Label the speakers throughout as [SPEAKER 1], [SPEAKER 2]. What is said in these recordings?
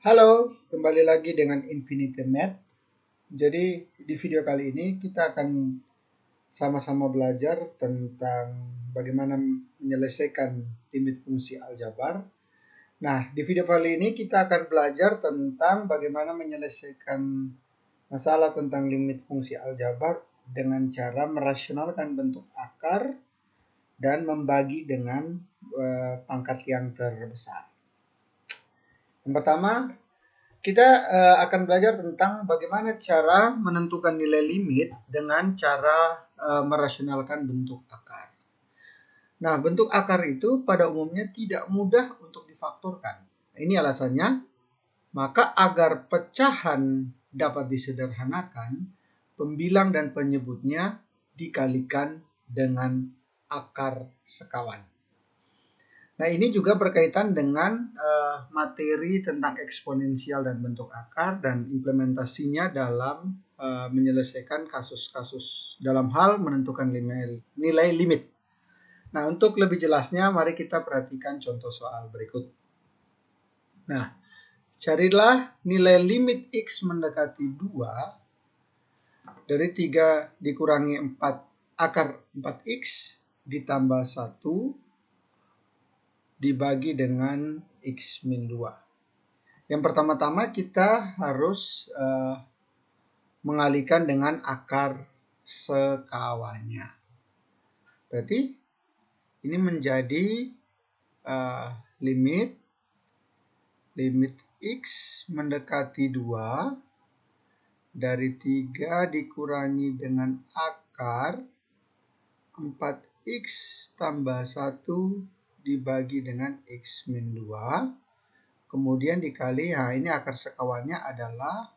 [SPEAKER 1] Halo, kembali lagi dengan Infinity Math. Jadi di video kali ini kita akan sama-sama belajar tentang bagaimana menyelesaikan limit fungsi aljabar. Nah, di video kali ini kita akan belajar tentang bagaimana menyelesaikan masalah tentang limit fungsi aljabar dengan cara merasionalkan bentuk akar dan membagi dengan pangkat yang terbesar. Yang pertama, kita akan belajar tentang bagaimana cara menentukan nilai limit dengan cara merasionalkan bentuk akar. Nah, bentuk akar itu pada umumnya tidak mudah untuk difaktorkan. Ini alasannya, maka agar pecahan dapat disederhanakan, pembilang dan penyebutnya dikalikan dengan akar sekawan. Nah, ini juga berkaitan dengan materi tentang eksponensial dan bentuk akar dan implementasinya dalam menyelesaikan kasus-kasus dalam hal menentukan nilai limit. Nah, untuk lebih jelasnya, mari kita perhatikan contoh soal berikut. Nah, carilah nilai limit X mendekati 2 dari 3 dikurangi 4 akar 4X ditambah 1 dibagi dengan X min 2. Yang pertama-tama kita harus mengalihkan dengan akar sekawannya. Berarti ini menjadi limit X mendekati 2 dari 3 dikurangi dengan akar 4X tambah 1 dibagi dengan X min 2, kemudian dikali, nah ini akar sekawannya adalah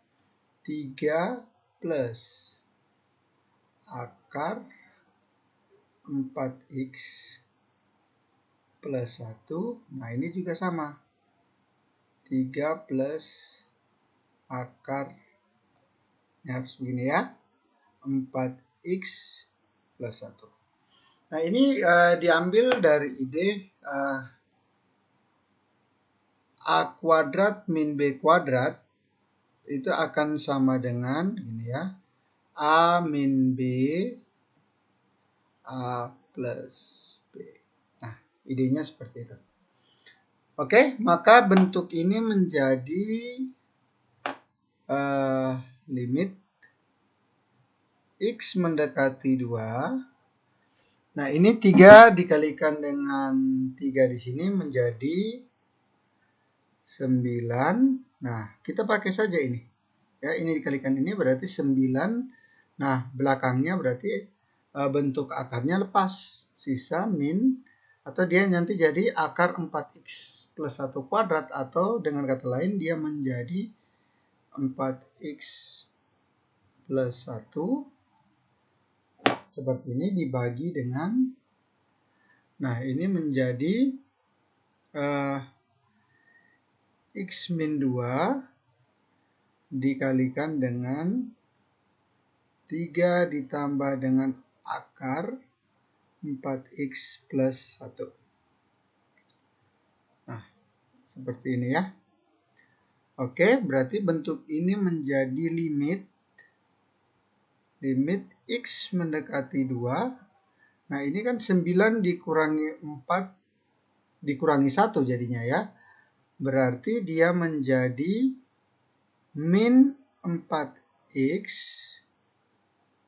[SPEAKER 1] 3 plus akar 4X plus 1, nah ini juga sama, 3 plus akar, ini harus begini ya, 4X plus 1. Nah ini diambil dari ide A kuadrat min B kuadrat itu akan sama dengan ini ya, A min B A plus B. Nah, idenya seperti itu. Oke, maka bentuk ini menjadi limit X mendekati 2. Nah, ini 3 dikalikan dengan 3 di sini menjadi 9. Nah, kita pakai saja ini. Ya, ini dikalikan ini berarti 9. Nah, belakangnya berarti bentuk akarnya lepas. Sisa min, atau dia nanti jadi akar 4X plus 1 kuadrat, atau dengan kata lain dia menjadi 4X plus 1 seperti ini dibagi dengan, nah ini menjadi X min 2 dikalikan dengan 3 ditambah dengan akar 4X plus 1. Nah, seperti ini ya. Oke, berarti bentuk ini menjadi limit X mendekati 2. Nah, ini kan 9 dikurangi 4 dikurangi 1 jadinya ya. Berarti dia menjadi min 4X,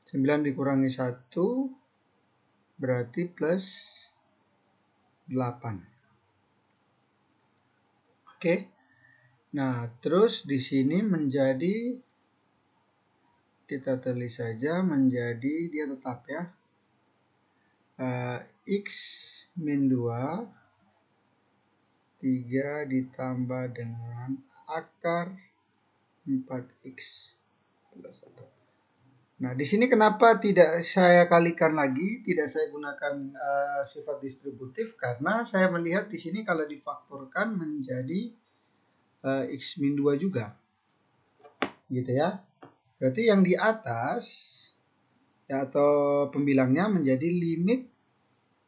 [SPEAKER 1] 9 dikurangi 1 berarti plus 8. Oke. Nah, terus di sini menjadi, kita tulis saja menjadi, dia tetap ya, X min 2 3 ditambah dengan akar 4X plus 1. Nah, di sini kenapa tidak saya kalikan lagi, tidak saya gunakan sifat distributif, karena saya melihat di sini kalau difaktorkan menjadi X min 2 juga. Gitu ya. Berarti yang di atas ya, atau pembilangnya menjadi limit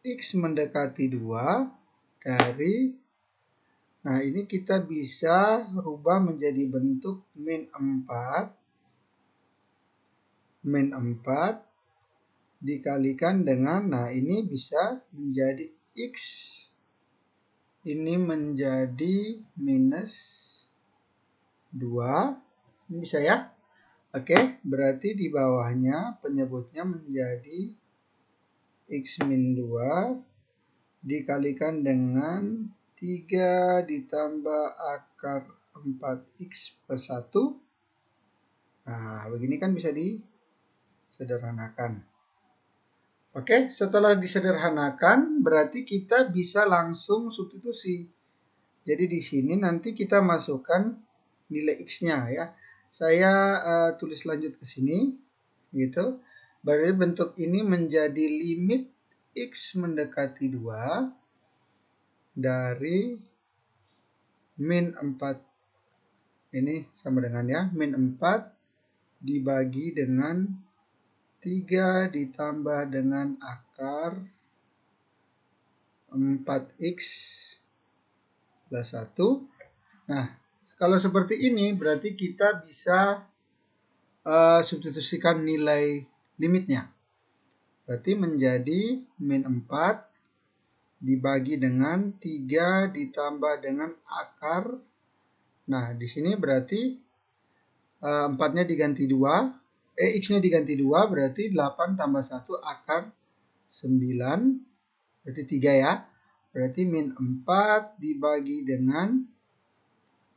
[SPEAKER 1] X mendekati 2 dari Nah, ini kita bisa rubah menjadi bentuk min 4 dikalikan dengan, nah ini bisa menjadi X. Ini menjadi minus 2. Ini bisa ya? Oke, berarti di bawahnya penyebutnya menjadi X min 2 dikalikan dengan 3 ditambah akar 4X plus 1. Nah, begini kan bisa disederhanakan. Oke, setelah disederhanakan berarti kita bisa langsung substitusi. Jadi di sini nanti kita masukkan nilai X-nya ya. Saya tulis lanjut ke sini gitu. Berarti bentuk ini menjadi limit X mendekati 2 dari min 4. Ini sama dengan ya, min 4 dibagi dengan 3 ditambah dengan akar 4X plus 1. Nah, kalau seperti ini berarti kita bisa substitusikan nilai limitnya. Berarti menjadi min 4 dibagi dengan 3 ditambah dengan akar. Nah, di sini berarti 4-nya diganti 2. X-nya diganti 2 berarti 8 tambah 1 akar 9. Berarti 3 ya. Berarti min 4 dibagi dengan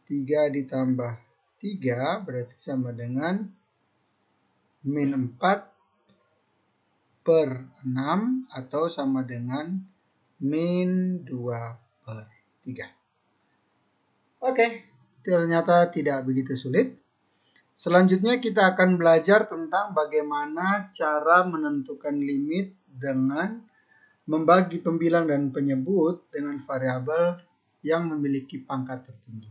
[SPEAKER 1] 3 ditambah 3 berarti sama dengan min 4 per 6 atau sama dengan min 2 per 3. Oke, ternyata tidak begitu sulit. Selanjutnya kita akan belajar tentang bagaimana cara menentukan limit dengan membagi pembilang dan penyebut dengan variabel yang memiliki pangkat tertinggi.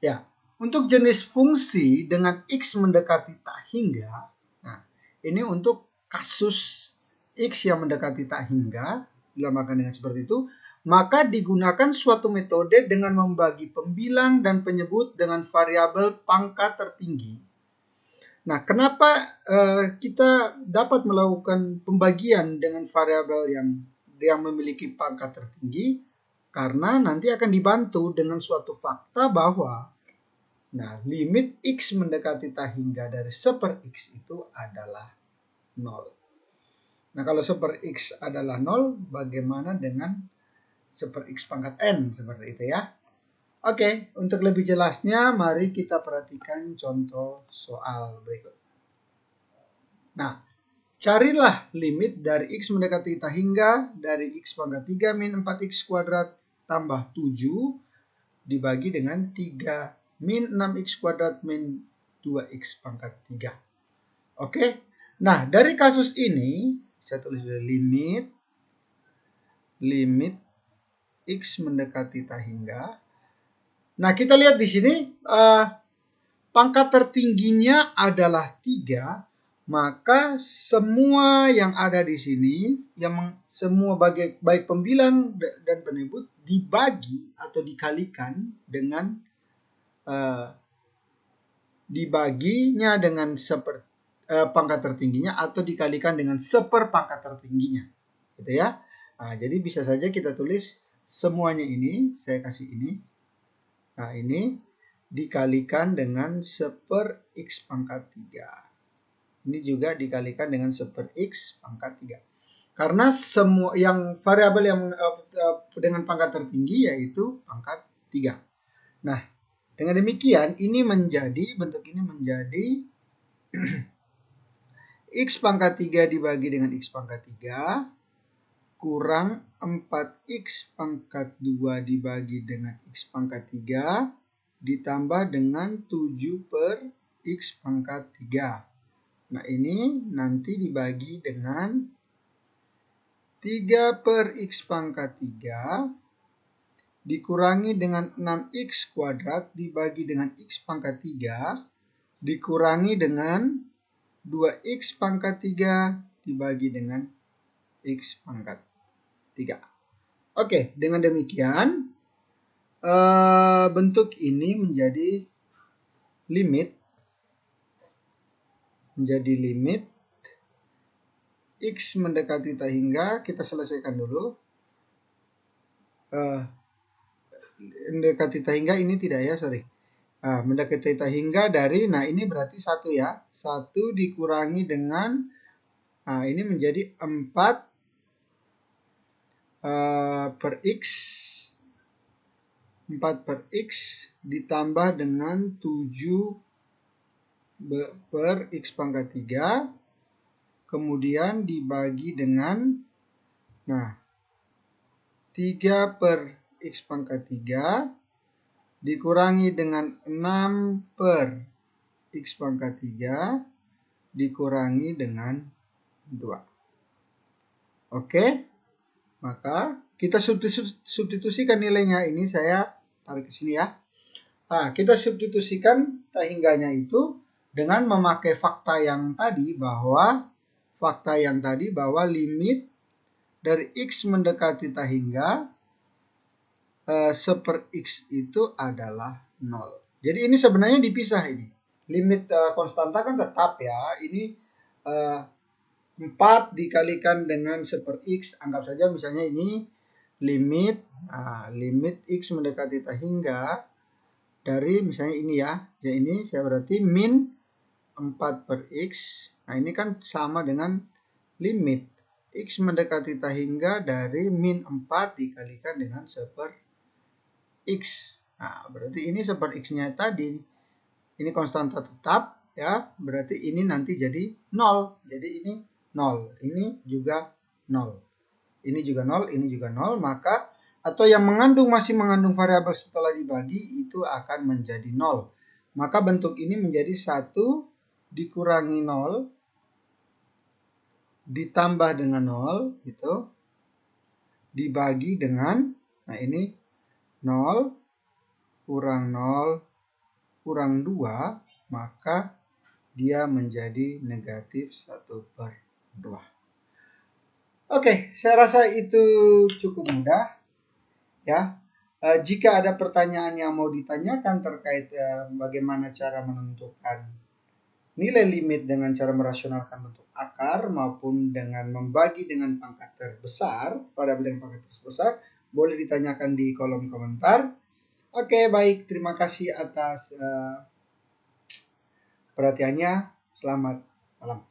[SPEAKER 1] Ya, untuk jenis fungsi dengan X mendekati tak hingga, nah ini untuk kasus X yang mendekati tak hingga, dilambangkan dengan seperti itu, maka digunakan suatu metode dengan membagi pembilang dan penyebut dengan variabel pangkat tertinggi. Nah, kenapa kita dapat melakukan pembagian dengan variabel yang memiliki pangkat tertinggi? Karena nanti akan dibantu dengan suatu fakta bahwa limit X mendekati tak hingga dari 1/X itu adalah 0. Nah, kalau 1/X adalah 0, bagaimana dengan 1/X pangkat N seperti itu ya. Oke, untuk lebih jelasnya mari kita perhatikan contoh soal berikut. Nah, carilah limit dari X mendekati tak hingga dari X pangkat 3 min 4X kuadrat tambah 7 dibagi dengan 3 min 6X kuadrat min 2X pangkat 3. Oke, nah dari kasus ini saya tulis limit X mendekati tak hingga. Nah, kita lihat di sini pangkat tertingginya adalah 3, maka semua yang ada di sini, semua baik pembilang dan penyebut dibagi atau dikalikan dengan dibaginya dengan pangkat tertingginya atau dikalikan dengan pangkat tertingginya, gitu ya. Nah, jadi bisa saja kita tulis semuanya ini, saya kasih ini. Nah, ini dikalikan dengan 1/X pangkat 3. Ini juga dikalikan dengan 1/X pangkat 3. Karena semua yang variabel yang dengan pangkat tertinggi yaitu pangkat 3. Nah, dengan demikian bentuk ini menjadi X pangkat 3 dibagi dengan X pangkat 3 kurang 4X pangkat 2 dibagi dengan X pangkat 3 ditambah dengan 7/X pangkat 3. Nah, ini nanti dibagi dengan 3/X pangkat 3 dikurangi dengan 6X kuadrat dibagi dengan X pangkat 3 dikurangi dengan 2X pangkat 3 dibagi dengan X pangkat 3. Oke, dengan demikian bentuk ini menjadi limit X mendekati tak hingga, kita selesaikan dulu. Mendekati tak hingga ini tidak ya, sorry. Mendekati tak hingga dari, nah ini berarti 1 ya. 1 dikurangi dengan, ini menjadi 4 per X. 4 per X ditambah dengan 7 per X pangkat 3. Kemudian dibagi dengan, 3 per X pangkat 3 dikurangi dengan 6 per X pangkat 3 dikurangi dengan 2. Oke, maka kita substitusikan nilainya. Ini saya tarik ke sini ya. Kita substitusikan tak hingganya itu dengan memakai fakta yang tadi bahwa limit dari X mendekati tak hingga 1 per X itu adalah 0. Jadi ini sebenarnya dipisah ini. Limit konstanta kan tetap ya. Ini 4 dikalikan dengan 1 per X. Anggap saja misalnya ini limit X mendekati tak hingga dari misalnya ini ya. Ya ini saya berarti min 4 per X. Nah ini kan sama dengan limit X mendekati tak hingga dari min 4 dikalikan dengan 1 per X. Nah berarti ini 1 per X-nya tadi. Ini konstanta tetap ya. Berarti ini nanti jadi 0. Jadi ini 0. Ini juga 0. Ini juga 0. Ini juga 0. Maka atau yang masih mengandung variabel setelah dibagi itu akan menjadi 0. Maka bentuk ini menjadi 1 dikurangi 0 ditambah dengan 0 gitu dibagi dengan, nah ini 0 kurang 0 kurang 2, maka dia menjadi negatif 1 per 2. Oke, saya rasa itu cukup mudah ya. Jika ada pertanyaan yang mau ditanyakan terkait bagaimana cara menentukan nilai limit dengan cara merasionalkan bentuk akar maupun dengan membagi dengan pangkat terbesar, variabel dengan pangkat terbesar, boleh ditanyakan di kolom komentar. Oke, baik. Terima kasih atas perhatiannya. Selamat malam.